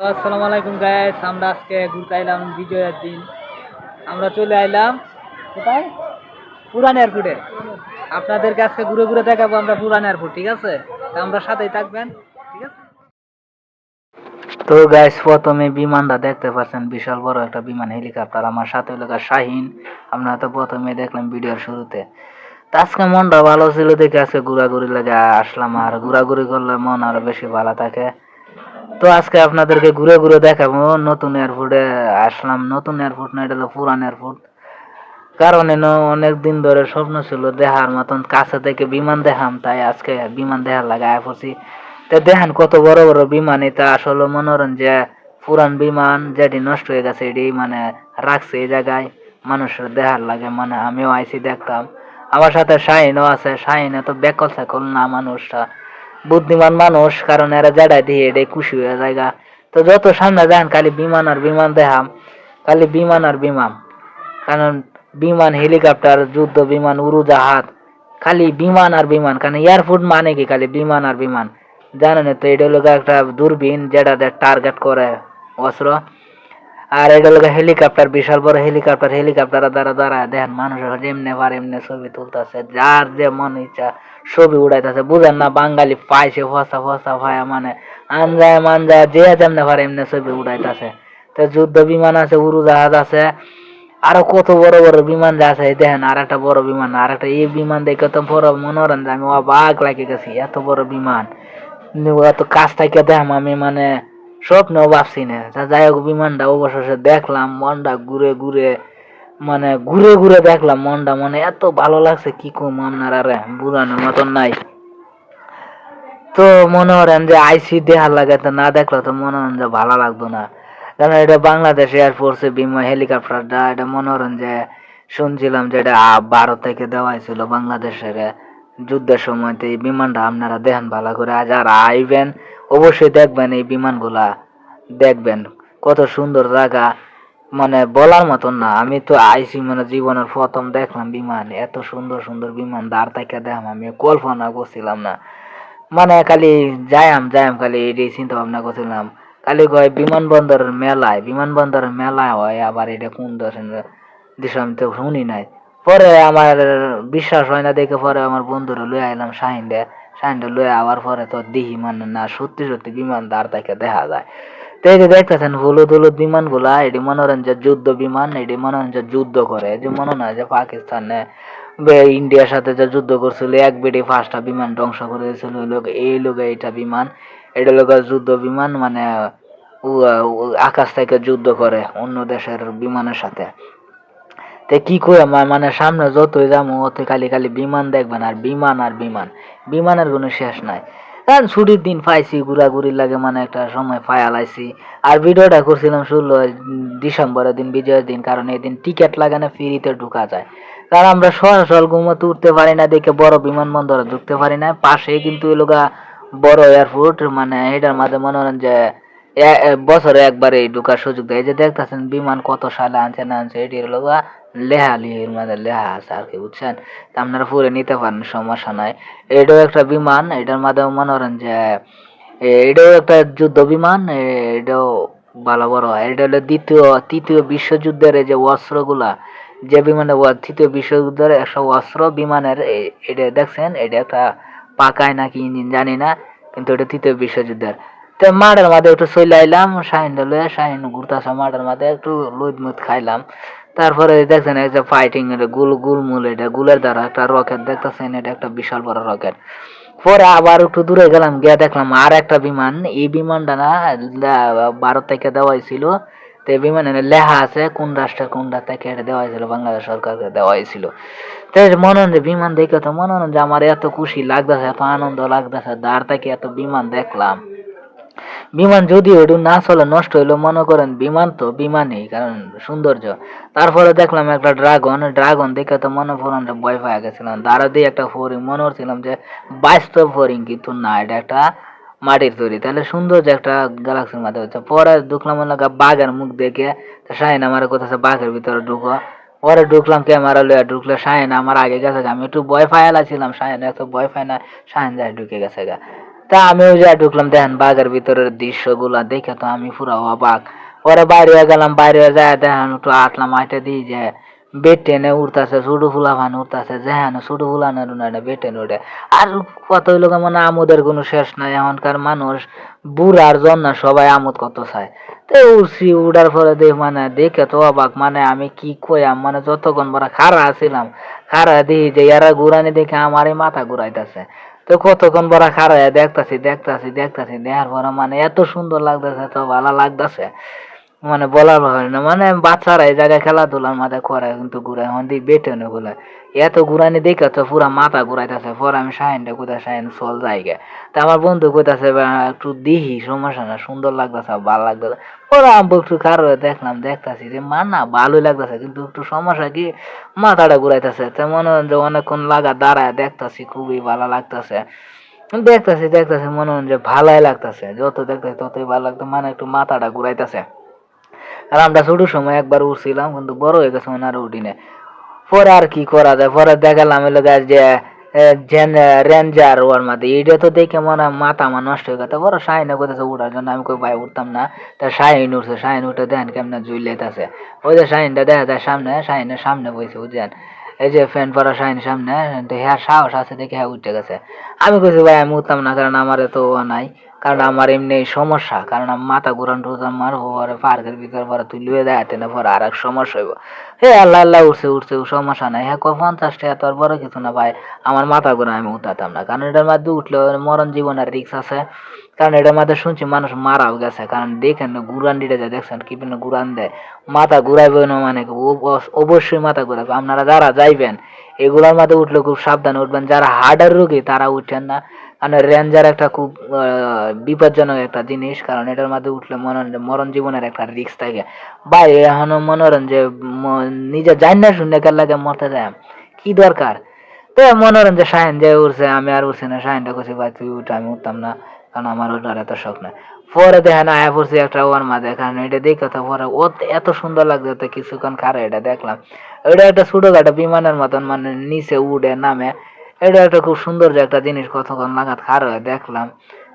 আসসালামু আলাইকুম গাইস, আমরা আজকে ঘুরতে আইলাম বিজয়ের দিন। আমরা চলে আইলাম কোথায়? পুরান এয়ারপোর্টে। আপনাদেরকে আজকে ঘুরে ঘুরে দেখাবো আমরা পুরান এয়ারপোর্ট, ঠিক আছে? তা আমরা সাথেই থাকবেন, ঠিক আছে? তো গাইস, প্রথমে বিমানটা দেখতে পাচ্ছেন, বিশাল বড় একটা বিমান, হেলিকপ্টার। আমার সাথে হলো শাহিন। আমরা তো প্রথমে দেখলাম ভিডিওর শুরুতে। তা আজকে মনটা ভালো ছিল দেখে আজকে ঘোরাঘুরি লাগে আসলাম, আর ঘোরাঘুরি করলে মন আরো বেশি ভালো থাকে। তো আজকে আপনাদেরকে ঘুরে ঘুরে দেখাবো নতুন এয়ারপোর্টে আসলাম। নতুন এয়ারপোর্ট না, এটা হলো পুরান এয়ারপোর্ট। কারণ অনেক দিন ধরে স্বপ্ন ছিল দেখার মতন, কাছে থেকে বিমান দেখাম, তাই আজকে বিমান দেখার লাগায় পড়ছি। তো দেখেন কত বড় বড় বিমান। এটা আসলে মনোরঞ্জন যে পুরান বিমান যেটি নষ্ট হয়ে গেছে এটি মানে রাখছে এই জায়গায় মানুষের দেখার লাগে। মানে আমিও আইসি দেখতাম, আমার সাথে শাহিনও আছে। শাহিন এত বেকল সাইকল না, মানুষটা বুদ্ধিমান মানুষ, কারণ এরা যেটা দিয়ে এটাই খুশি হয়ে জায়গা। তো যত সামনে যান খালি বিমান আর বিমান দেখাম, খালি বিমান আর বিমান। কারণ বিমান, হেলিকপ্টার, যুদ্ধ বিমান, উড়োজাহাজ, খালি বিমান আর বিমান। কারণ এয়ারপোর্ট মানে কি, খালি বিমান আর বিমান। জানেন তো, এটা হলো একটা দূরবীন যেটা টার্গেট করে অস্ত্র। আর এটা হলো হেলিকপ্টার, বিশাল বড় হেলিকপ্টার। হেলিকপ্টারের দ্বারা দ্বারা দেখেন মানুষ যেমনে পারে এমনি ছবি তুলতেছে, যার যে মন ইচ্ছা ছবি উড়াইতেছে। বুঝেন না, বাঙালি পাইছে ফসা ফসা ভাইয়া, মানে আনজায় মানজায় যে যেমনে পারে এমনি ছবি উড়াইতেছে। তো যুদ্ধ বিমান আছে, উড়োজাহাজ আছে, আরো কত বড় বড় বিমান যা আছে। দেখেন আর একটা বড় বিমান, আর একটা এই বিমান দেখে তো বড় মনোরঞ্জন, আমি অবাক লাগে গেছি, এত বড় বিমান এত কাছ থেকে দেখলাম আমি, মানে স্বপ্নেও ভাবছি না। যাই হোক, বিমানটা অবশেষে দেখলাম, মনটা ঘুরে ঘুরে, মানে ঘুরে ঘুরে দেখলাম মনটা, মানে এত ভালো লাগছে কি কম আপনার, আরে বুঝানোর মতন নাই। তো মনে করেন যে আইসি দেখার লাগে, তো না দেখলে তো মনে করেন যে ভালো লাগতো না। কারণ এটা বাংলাদেশ এয়ারফোর্সের বিমান, হেলিকপ্টারটা। এটা মনে করেন যে শুনছিলাম যে এটা ভারত থেকে দেওয়া হয়েছিল বাংলাদেশের যুদ্ধের সময়। তো এই বিমানটা আপনারা দেখেন ভালো করে, আজ আর আইবেন অবশ্যই দেখবেন এই বিমানগুলা, দেখবেন কত সুন্দর জায়গা, মানে বলার মতন না। আমি তো আইসি, মানে জীবনের প্রথম দেখলাম বিমান, এত সুন্দর সুন্দর বিমান দাঁড় থেকে দেখলাম, আমি কল্পনা করছিলাম না। মানে খালি যায়াম যায়াম, খালি এটাই চিন্তা ভাবনা করছিলাম। খালি কয় বিমানবন্দরের মেলায়, বিমানবন্দরের মেলায় হয় আবার, এটা কোন দেশের দেশ আমি তো শুনি নাই। পরে আমার বিশ্বাস হয় না দেখে পরে আমার বন্ধুরা লয়ে আইলাম, শাহিনটা লয়ে আবার পরে তো দেখি, মানে না সত্যি সত্যি বিমান দাঁড় থেকে দেখা যায়। তো এই যে দেখতেছেন হলুদ হলুদ বিমান গুলা, এটি মনোরঞ্জন যুদ্ধ বিমান। এটি মনোরঞ্জন যুদ্ধ করে, যে মনে নয় যে পাকিস্তানে ইন্ডিয়ার সাথে যে যুদ্ধ করছিল, এক বেডে 5টা বিমান ধ্বংস করে দিয়েছিল, এই লোক এইটা বিমান। এটা লোক যুদ্ধ বিমান, মানে আকাশ থেকে যুদ্ধ করে অন্য দেশের বিমানের সাথে। তে কি কই আমার, মানে সামনে যতই যাবো অতই খালি খালি বিমান দেখবেন, আর বিমান আর বিমান। বিমানের কোনো শেষ নাই। কারণ ছুটির দিন পাইছি, ঘোরাঘুরি লাগে, মানে একটা সময় পায়ালাইছি। আর ভিডিওটা করছিলাম 16 ডিসেম্বরের দিন, বিজয়ের দিন। কারণ এই দিন টিকিট লাগে না, ফ্রিতে ঢুকা যায়। কারণ আমরা সরাসরি ঘুমোতে উঠতে পারি না দেখে বড় বিমানবন্দরে ঢুকতে পারি না। পাশেই কিন্তু এলাকা বড় এয়ারপোর্ট, মানে এটার মাঝে মনে করেন যে বছরে একবারে ঢুকার সুযোগ দেয়। এই যে দেখতেছেন বিমান কত সালে আনছে না আনছে, এটি হলো লেহালির মানে লেহা আছে আর কি, বুঝছেন? তা আপনারা পুরে নিতে পারেন, সমস্যা নাই। এটাও একটা বিমান, এটার মাধ্যমে মনে করেন যে এটাও একটা যুদ্ধ বিমান। এটাও ভালো বড় হয়। এটা হলো তৃতীয় বিশ্বযুদ্ধের এই যে অস্ত্রগুলা, যে বিমানে তৃতীয় বিশ্বযুদ্ধের একটা অস্ত্র বিমানের, এটা দেখছেন, এটা একটা পাকায় নাকি ইঞ্জিন জানি না, কিন্তু এটা তৃতীয় বিশ্বযুদ্ধের। তো মাঠের মাঝে একটু চলে আইলাম, শাহিন ঘুরতেছে মাঠের মাঝে, একটু লুদ মুদ খাইলাম। তারপরে দেখছেন এই যে ফাইটিং এর গুলমুল, এটা গুলের দ্বারা একটা রকেট দেখতেছেন, এটা একটা বিশাল বড় রকেট। পরে আবার একটু দূরে গেলাম, গিয়া দেখলাম আর একটা বিমান। এই বিমানটা না ভারত থেকে দেওয়া হয়েছিল। তো এই বিমানে লেখা আছে কোন রাষ্ট্রের কোনটা থেকে এটা দেওয়া হয়েছিল, বাংলাদেশ সরকারকে দেওয়া হয়েছিল। তো মনে হয় যে বিমান দেখে তো মনে হয় যে আমার এত খুশি লাগতেছে, এত আনন্দ লাগতেছে, দাঁড় থেকে এত বিমান দেখলাম। বিমান যদি ওইটু না চলে, নষ্ট হইলো, মনে করেন বিমান তো বিমানই, কারণ সৌন্দর্য। তারপরে দেখলাম একটা ড্রাগন, ড্রাগন দেখে তো মনে পড়লাম যে ভয় পেয়ে গেছিলাম। দাঁড়া দিয়ে একটা ফরিং মনে হচ্ছিলাম যে বাস্তব ফরিং, কিন্তু না, এটা একটা মাটির তৈরি। তাহলে সুন্দর যে একটা গ্যালাক্সির মধ্যে হচ্ছে। পরে ঢুকলাম বাঘের মুখ দেখে, শাহিন আমার কোথাছে বাঘের ভিতরে ঢুকো। পরে ঢুকলাম, ক্যামেরা লইয়া ঢুকলে শাহিন আমার আগে গেছে গা। আমি একটু ভয় পাইয়াছিলাম, শাহিন এত ভয় পায় না, শাহিন যায় ঢুকে গেছে গা। তা আমিও যা ঢুকলাম, দেখেন বাঘের ভিতরের দৃশ্যগুলা দেখে তো আমি পুরো অবাক। পরে বাইরে হয়ে গেলাম, বাইরে হয়ে যায় দেখেন একটু আটলাম, আইটা দিই যে বেড টেনে উঠতেছে, ছোট ফুলা ফান উঠতেছে, যেহেন ছোট ফুলানের উনারে বেড টেনে উঠে। আর কত লোক মানে আমোদের কোনো শেষ নাই, এখনকার মানুষ বুড়ার জন্য সবাই আমোদ কত চায়। তো উঠছি, উঠার পরে দেখ মানে দেখে তো অবাক, মানে আমি কি কইয়াম, মানে যতক্ষণ বড় খাড়া ছিলাম, খাড়া দিই যে এরা ঘুরানি দেখে আমারই মাথা ঘুরাইতেছে। তো কতক্ষণ বড় খাড়া দেখতাছি দেখতাছি দেখতাছি, দেখার পরে মানে এত সুন্দর লাগতেছে, তো ভালো লাগতেছে, মানে বলার হয় না। মানে বাচ্চারা এই জায়গায় খেলাধুলার মাঝে করে কিন্তু ঘুরে এখন দিক বেটে না বলে এত ঘুরানি দেখে তো পুরা মাথা ঘুরাইতেছে। পরে আমি শাহিনটা কোথায়, শাহিন চল জায়গা। তা আমার বন্ধু কোথাছে একটু দিহি, সমস্যা না, সুন্দর লাগতেছে, ভালো লাগতেছে। পরে আমি একটু কারো দেখলাম, দেখতাছি যে না ভালোই লাগতেছে, কিন্তু একটু সমস্যা কি মাথাটা ঘুরাইতেছে। তো মনে হয় যে অনেকক্ষণ লাগা দাঁড়ায় দেখতাছি, খুবই ভালো লাগতেছে, দেখতাছি দেখতাছি, মনে হয় যে ভালোই লাগতেছে, যত দেখতেছি ততই ভালো লাগতো, মানে একটু মাথাটা ঘুরাইতেছে। আর আমরা ছোট সময় একবার উঠছিলাম, কিন্তু বড় হয়ে গেছে মানে আর উঠি না। পরে আর কি করা যায়, পরে দেখালাম এলো গাছ যে রেঞ্জার ওর মাঝে এটা তো দেখে মনে হয় মাথা আমার নষ্ট হয়ে গেছে। বড় শাহিনে কোথাছে উঠার জন্য, আমি কই ভাই উঠতাম না। তা শাহিন উঠছে, শাহিন উঠে দেখেন কেমনে জুইলেতেছে। ওই যে শাহিনটা দেখা যায় সামনে, শাহিনের সামনে বইছে বুঝছেন, এই যে ফ্যান পরা শাহিন সামনে, হ্যাঁ সাহস আছে দেখে হ্যাঁ উঠে গেছে। আমি কইছি ভাই আমি উঠতাম না, কারণ আমার তো নাই, কারণ আমার এমনি সমস্যা, কারণ আমার মাথা ঘুরান টুরান মারবো, পরে পার্কের ভিতর পরে তুই লুয়ে দেখাতে না, পরে আর এক সমস্যা হইব। হে আল্লাহ আল্লাহ, উঠছে উঠছে, সমস্যা নাই। হ্যাঁ 50 টাকা তো আর বড় কিছু না ভাই, আমার মাথা ঘুরে আমি উঠাতাম না, কারণ এটার মধ্যে উঠলে মরণ জীবনের রিস্ক আছে। কারণ এটার মধ্যে শুনছি মানুষ মারাও গেছে, কারণ দেখেন গুরান দিতে যায়, দেখছেন কি গুরান দেয়, মাথা ঘুরাইবে না, মানে অবশ্যই মাথা ঘুরাবে। আপনারা যারা যাইবেন এগুলোর মধ্যে উঠলে খুব সাবধানে উঠবেন, যারা হার্টের রোগী তারা উঠেন না, কারণ রেঞ্জার একটা খুব বিপজ্জনক একটা জিনিস, কারণ এটার মধ্যে উঠলে মরণ জীবনের একটা রিস্ক থাকে। ভাই এখনো মনে করেন যে নিজে জান না শুনে কার লাগে মরতে যায়, কি দরকার। তো মনে করেন যে শাহিন যে উঠছে, আমি আর উঠছি না, শাহিনটা করছি ভাই তুই উঠ, আমি উঠতাম না, কারণ আমার ওটার এত শখ না। পরে দেখেন আয়া পড়ছি একটা ওর মাঝে, কারণ এটা দেখে তো পরে ও এত সুন্দর লাগছে, তো কিছুক্ষণ খারে এটা দেখলাম। এটা একটা ছোটখাটো বিমানের মতন, মানে নিচে উড়ে নামে, এটা একটা খুব সুন্দর যে একটা জিনিস, কতক্ষণ লাগাত খার হয়ে দেখলাম,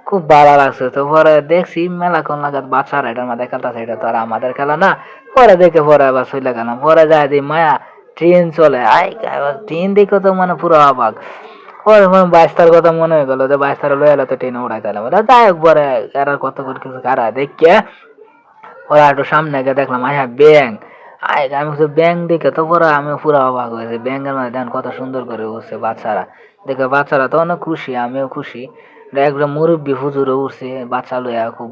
খুব ভালো লাগছে। তো পরে দেখছি মেলাক্ষণ লাগাত বাচ্চারা এটার মধ্যে খেলতেছে, এটা তো আর আমাদের খেলা না। পরে দেখে পরে আবার চলে গেলাম, পরে যায় দিই মায়া ট্রেন চলে আই, ট্রেন দেখে তো মানে পুরো অবাক। পরে মানে বাইশটার কথা মনে হয়ে গেলো যে বাইশটার লয়ে এলো, তো ট্রেনে উড়াইতে এলাম, যাই হোক পরে এরা কতক্ষণ কিছু খারা দেখে ওরা একটু সামনে গিয়ে দেখলাম হ্যাঁ ব্যাং। আমি ব্যাং দেখে তো পরে আমি পুরো অবাক হয়েছি, ব্যাংকের মধ্যে দেখেন কত সুন্দর করে উঠছে বাচ্চারা, দেখে বাচ্চারা তো অনেক খুশি, আমিও খুশি। একজন মুরব্বী হুজুরও উঠছে বাচ্চা লইয়া, খুব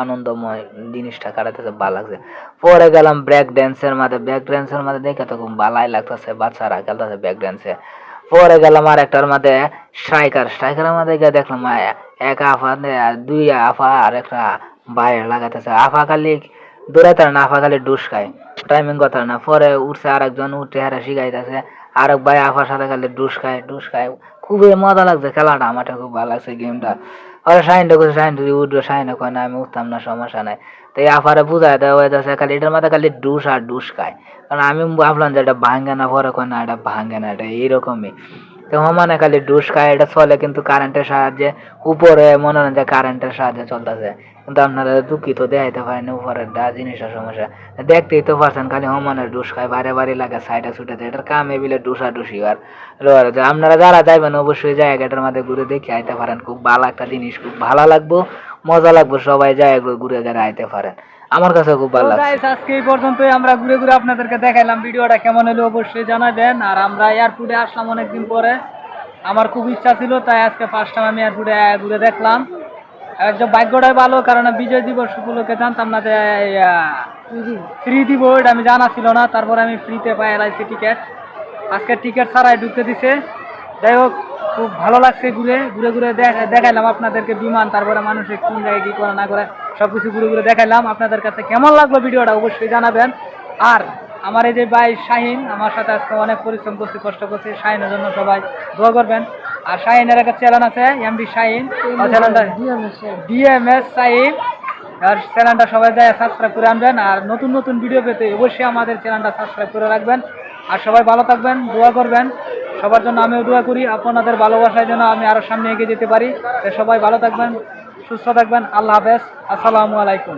আনন্দময় জিনিসটা কাটাতেছে, ভালো লাগছে। পরে গেলাম ব্রেক ড্যান্সের মাঝে, ব্রেক ড্যান্সের মাঝে দেখে তো খুব ভালাই লাগতেছে, বাচ্চারা খেলতেছে ব্রেক ড্যান্সে। পরে গেলাম আর একটার মধ্যে স্ট্রাইকারের মধ্যে গিয়ে দেখলাম এক আফা আর দুই আফা আর একটা বাইরে লাগাইতেছে, আফা খালি দৌড়াইতে না, আফা খালি ডুস খায়, টাইমিং কথা না। পরে উঠছে আর একজন উঠে হারা শিখাইতেছে, আর এক ভাই আফার সাথে খালি ডুস খায় ডুস খায়, খুবই মজা লাগছে খেলাটা, আমারটা খুব ভালো লাগছে গেমটা। ওরা শাহিনটা করছে, শাহিন যদি উঠবে, শাহিনে কয় না আমি উঠতাম না, সমস্যা নাই। তো এই আফারে বুঝাই দেওয়া হয়েছে খালি এটার মধ্যে খালি ডুস আর ডুস খায়, কারণ আমি ভাবলাম যে এটা ভাঙ্গে না, পরে কয় না এটা ভাঙ্গে না, এটা এইরকমই। তো মানে খালি ডুস খায়, এটা চলে কিন্তু কারেন্টের সাহায্যে, উপরে মনে হয় যে কারেন্টের সাহায্যে চলতেছে, কিন্তু আপনারা দুঃখিত দেখাইতে পারেন উপরের জিনিসের সমস্যা, দেখতেই তো পারছেন খালি হমানের ডুস খায়, বারে বারে লাগে সাইডে ছুটে যায়, এটার কামে বিলে ডুসা ডুসি। আর আপনারা যারা যাইবেন অবশ্যই জায়গাটার মধ্যে ঘুরে দেখে আইতে পারেন, খুব ভালো একটা জিনিস, খুব ভালো লাগবো, মজা লাগবে, সবাই যায় ঘুরে ঘুরে আইতে পারেন, আমার কাছে খুব ভালো লাগছে। আজকে এই পর্যন্তই, আমরা ঘুরে ঘুরে আপনাদেরকে দেখাইলাম, ভিডিওটা কেমন হলো অবশ্যই জানাবেন। আর আমরা এয়ারপোর্টে আসলাম অনেকদিন পরে, আমার খুব ইচ্ছা ছিল, তাই আজকে ফার্স্ট টাইম আমি এয়ারপোর্টে ঘুরে দেখলাম। একদম ভাগ্যটাই ভালো, কারণ বিজয় দিবস উপলক্ষে জানতাম না যে ফ্রি দিব, এটা আমি জানা ছিল না, তারপরে আমি ফ্রিতে পাই এলআইসি টিকিট, আজকে টিকিট ছাড়াই ঢুকতে দিছে। যাই হোক খুব ভালো লাগছে, ঘুরে ঘুরে ঘুরে দেখাইলাম আপনাদেরকে বিমান, তারপরে মানুষের কোন জায়গায় কী করে না করে সব কিছু ঘুরে ঘুরে দেখাইলাম। আপনাদের কাছে কেমন লাগলো ভিডিওটা অবশ্যই জানাবেন। আর আমার এই যে ভাই শাহিন আমার সাথে আজকে অনেক পরিশ্রম করছে, কষ্ট করছে, শাহিনের জন্য সবাই দোয়া করবেন। আর শাহিনের একটা চ্যানেল আছে এমডি শাহিন, চ্যানেলটা ডিএমএস শাহিন, আর চ্যানেলটা সবাই যায় সাবস্ক্রাইব করে আনবেন। আর নতুন নতুন ভিডিও পেতে অবশ্যই আমাদের চ্যানেলটা সাবস্ক্রাইব করে রাখবেন। আর সবাই ভালো থাকবেন, দোয়া করবেন। সবার জন্য আমিও দোয়া করি, আপনাদের ভালোবাসায় যেন আমি আরো সামনে এগিয়ে যেতে পারি। তো সবাই ভালো থাকবেন, সুস্থ থাকবেন। আল্লাহ হাফেজ, আসসালামু আলাইকুম।